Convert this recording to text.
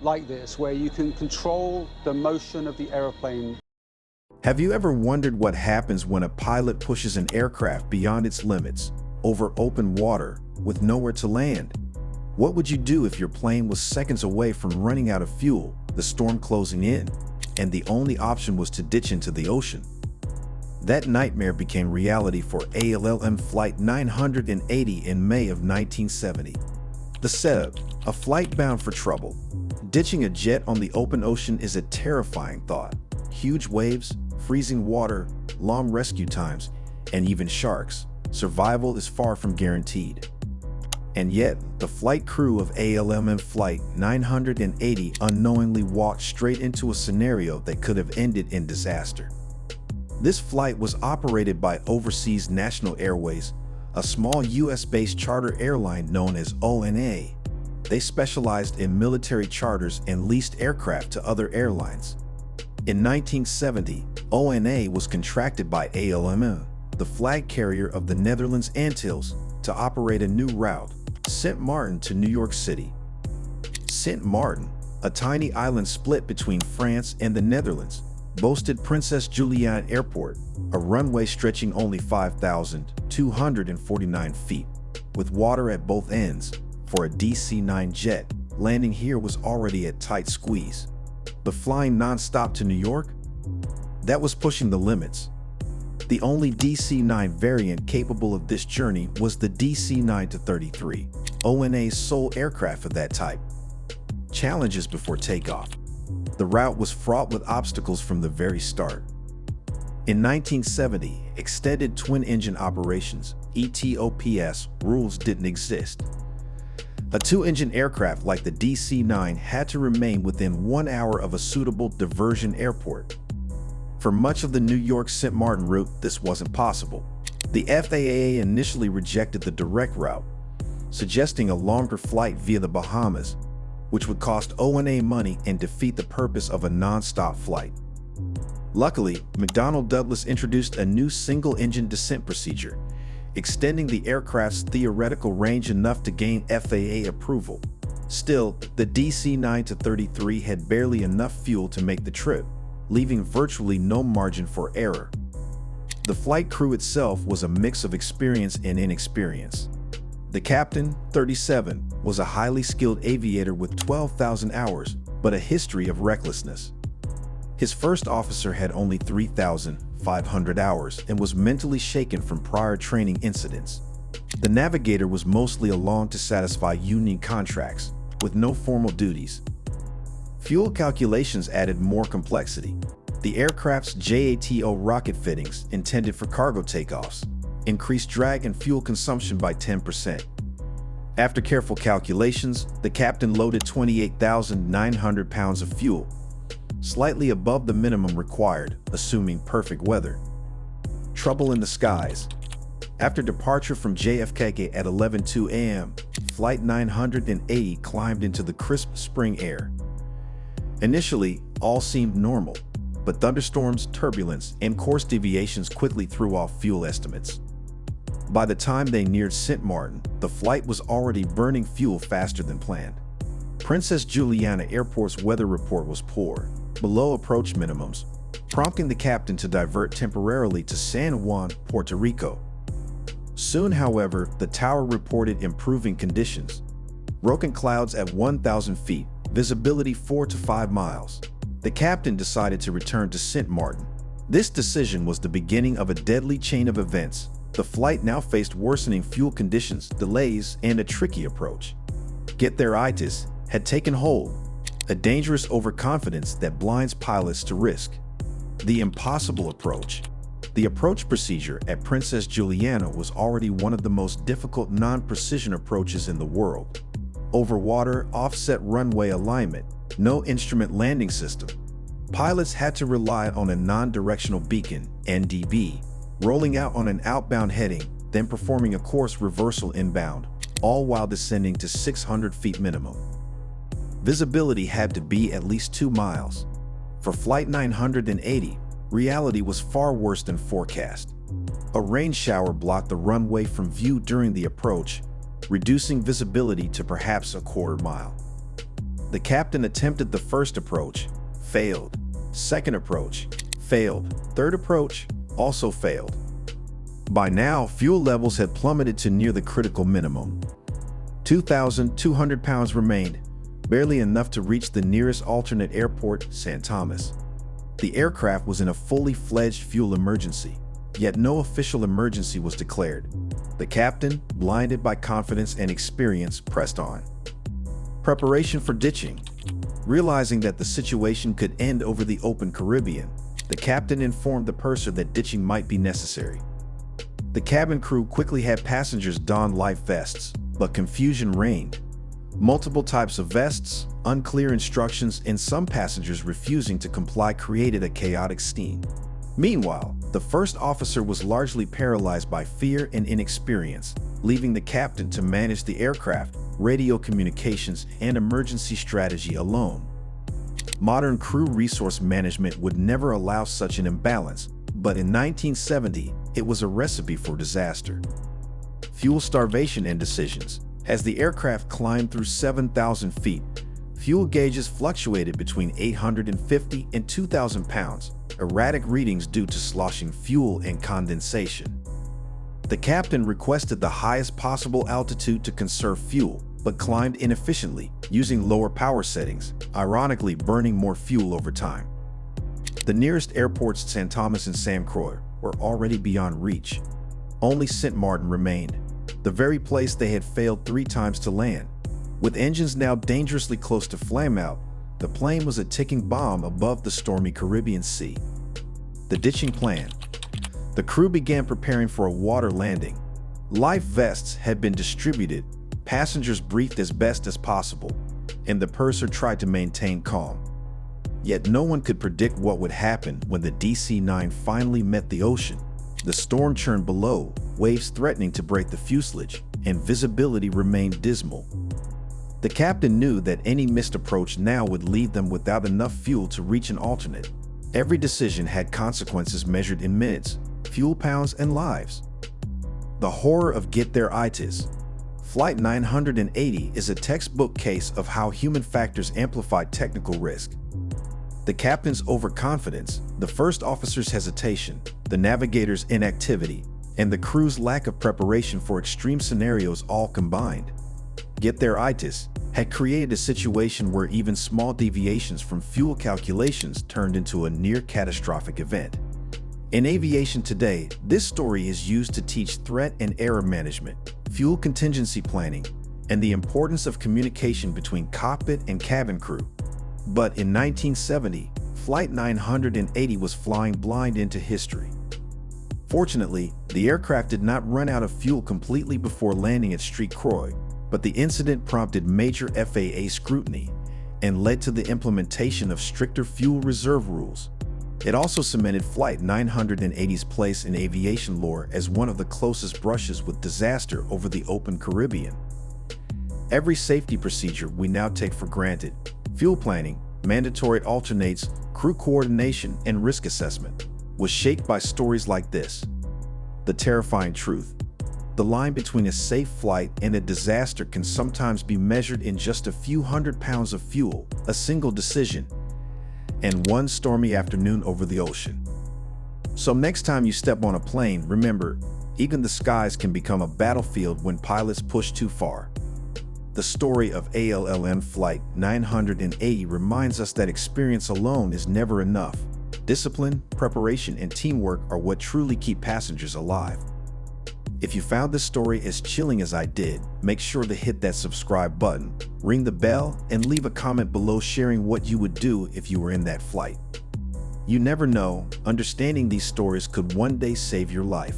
like this, where you can control the motion of the airplane. Have you ever wondered what happens when a pilot pushes an aircraft beyond its limits, over open water, with nowhere to land? What would you do if your plane was seconds away from running out of fuel, the storm closing in, and the only option was to ditch into the ocean? That nightmare became reality for ALM Flight 980 in May of 1970. The setup: a flight bound for trouble. Ditching a jet on the open ocean is a terrifying thought. Huge waves, freezing water, long rescue times, and even sharks. Survival is far from guaranteed. And yet, the flight crew of ALM Flight 980 unknowingly walked straight into a scenario that could have ended in disaster. This flight was operated by Overseas National Airways, a small US-based charter airline known as ONA. They specialized in military charters and leased aircraft to other airlines. In 1970, ONA was contracted by ALM, the flag carrier of the Netherlands Antilles, to operate a new route, Sint Maarten to New York City. Sint Maarten, a tiny island split between France and the Netherlands, boasted Princess Juliana Airport, a runway stretching only 5,249 feet, with water at both ends. For a DC-9 jet, landing here was already a tight squeeze. But flying non-stop to New York? That was pushing the limits. The only DC-9 variant capable of this journey was the DC-9-33, ONA's sole aircraft of that type. Challenges before takeoff. The route was fraught with obstacles from the very start. In 1970, extended twin-engine operations, ETOPS, rules didn't exist. A two-engine aircraft like the DC-9 had to remain within 1 hour of a suitable diversion airport. For much of the New York Sint Maarten route, this wasn't possible. The FAA initially rejected the direct route, suggesting a longer flight via the Bahamas, which would cost ONA money and defeat the purpose of a non-stop flight. Luckily, McDonnell Douglas introduced a new single-engine descent procedure, extending the aircraft's theoretical range enough to gain FAA approval. Still, the DC-9-33 had barely enough fuel to make the trip, leaving virtually no margin for error. The flight crew itself was a mix of experience and inexperience. The captain, 37, was a highly skilled aviator with 12,000 hours, but a history of recklessness. His first officer had only 3,500 hours and was mentally shaken from prior training incidents. The navigator was mostly along to satisfy union contracts, with no formal duties. Fuel calculations added more complexity. The aircraft's JATO rocket fittings, intended for cargo takeoffs, increased drag and fuel consumption by 10%. After careful calculations, the captain loaded 28,900 pounds of fuel, slightly above the minimum required, assuming perfect weather. Trouble in the skies. After departure from JFK at 11:02 a.m., Flight 980 climbed into the crisp spring air. Initially, all seemed normal, but thunderstorms, turbulence, and course deviations quickly threw off fuel estimates. By the time they neared Sint Maarten, the flight was already burning fuel faster than planned. Princess Juliana Airport's weather report was poor, below approach minimums, prompting the captain to divert temporarily to San Juan, Puerto Rico. Soon, however, the tower reported improving conditions. Broken clouds at 1,000 feet, visibility 4 to 5 miles. The captain decided to return to Sint Maarten. This decision was the beginning of a deadly chain of events. The flight now faced worsening fuel conditions, delays, and a tricky approach. Get-there-itis had taken hold, a dangerous overconfidence that blinds pilots to risk. The impossible approach. The approach procedure at Princess Juliana was already one of the most difficult non-precision approaches in the world. Over water, offset runway alignment, no instrument landing system. Pilots had to rely on a non-directional beacon, NDB, rolling out on an outbound heading, then performing a course reversal inbound, all while descending to 600 feet minimum. Visibility had to be at least 2 miles. For Flight 980, reality was far worse than forecast. A rain shower blocked the runway from view during the approach, reducing visibility to perhaps a quarter mile. The captain attempted the first approach, failed. Second approach, failed. Third approach, also failed. By now, fuel levels had plummeted to near the critical minimum. 2,200 pounds remained, barely enough to reach the nearest alternate airport, St. Thomas. The aircraft was in a fully fledged fuel emergency, yet no official emergency was declared. The captain, blinded by confidence and experience, pressed on. Preparation for ditching. Realizing that the situation could end over the open Caribbean, the captain informed the purser that ditching might be necessary. The cabin crew quickly had passengers don life vests, but confusion reigned. Multiple types of vests, unclear instructions, and some passengers refusing to comply created a chaotic scene. Meanwhile, the first officer was largely paralyzed by fear and inexperience, leaving the captain to manage the aircraft, radio communications, and emergency strategy alone. Modern crew resource management would never allow such an imbalance, but in 1970, it was a recipe for disaster. Fuel starvation and decisions. As the aircraft climbed through 7,000 feet, fuel gauges fluctuated between 850 and 2,000 pounds, erratic readings due to sloshing fuel and condensation. The captain requested the highest possible altitude to conserve fuel, but climbed inefficiently, using lower power settings, ironically burning more fuel over time. The nearest airports, St. Thomas and St. Croix, were already beyond reach. Only St. Martin remained, the very place they had failed 3 times to land. With engines now dangerously close to flameout, the plane was a ticking bomb above the stormy Caribbean Sea. The ditching plan. The crew began preparing for a water landing. Life vests had been distributed, passengers briefed as best as possible, and the purser tried to maintain calm. Yet no one could predict what would happen when the DC-9 finally met the ocean. The storm churned below, waves threatening to break the fuselage, and visibility remained dismal. The captain knew that any missed approach now would leave them without enough fuel to reach an alternate. Every decision had consequences measured in minutes, fuel pounds, and lives. The horror of get there itis. Flight 980 is a textbook case of how human factors amplify technical risk. The captain's overconfidence, the first officer's hesitation, the navigator's inactivity, and the crew's lack of preparation for extreme scenarios all combined. Get there itis had created a situation where even small deviations from fuel calculations turned into a near-catastrophic event. In aviation today, this story is used to teach threat and error management, fuel contingency planning, and the importance of communication between cockpit and cabin crew. But in 1970, Flight 980 was flying blind into history. Fortunately, the aircraft did not run out of fuel completely before landing at St. Croix, but the incident prompted major FAA scrutiny and led to the implementation of stricter fuel reserve rules. It also cemented Flight 980's place in aviation lore as one of the closest brushes with disaster over the open Caribbean. Every safety procedure we now take for granted, fuel planning, mandatory alternates, crew coordination, and risk assessment, was shaped by stories like this. The terrifying truth. The line between a safe flight and a disaster can sometimes be measured in just a few hundred pounds of fuel, a single decision, and one stormy afternoon over the ocean. So next time you step on a plane, remember, even the skies can become a battlefield when pilots push too far. The story of ALM Flight 980 reminds us that experience alone is never enough. Discipline, preparation, and teamwork are what truly keep passengers alive. If you found this story as chilling as I did, make sure to hit that subscribe button, ring the bell, and leave a comment below sharing what you would do if you were in that flight. You never know, understanding these stories could one day save your life.